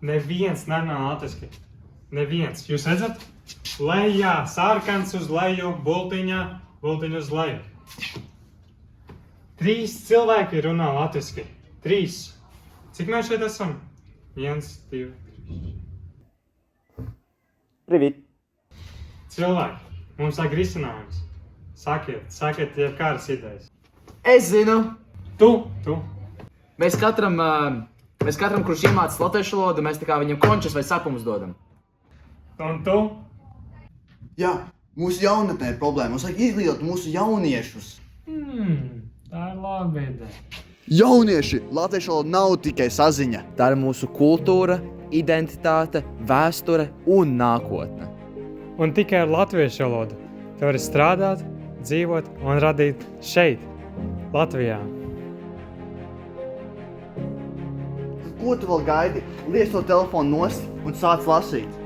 Neviens nerunā latviski. Neviens. Jūs redzat? Lejā, sarkans uz leju, bultiņa uz leju. 3 cilvēki runā latviski. 3. Cik mēs šeit esam? 1, 2, 3. Привіт. Cilvēki, mums vajag risinājums. Sakiet, jebkādas idejas. Es zinu. Tu. Mēs katram, kurš iemācās latviešu valodu, mēs tā kā viņam končus vai sapumus dodam. Un tu? Jā, mūsu jaunatnē ir problēma. Mums vajag izglītot mūsu jauniešus. Tā ir laba ideja. Jaunieši, latviešu valoda nav tikai saziņa. Tā ir mūsu kultūra, identitāte, vēsture un nākotne. Un tikai ar latviešu valodu tu vari strādāt, dzīvot un radīt šeit, Latvijā. Ko tu vēl gaidi? Liec to telefonu nost un sāc lasīt.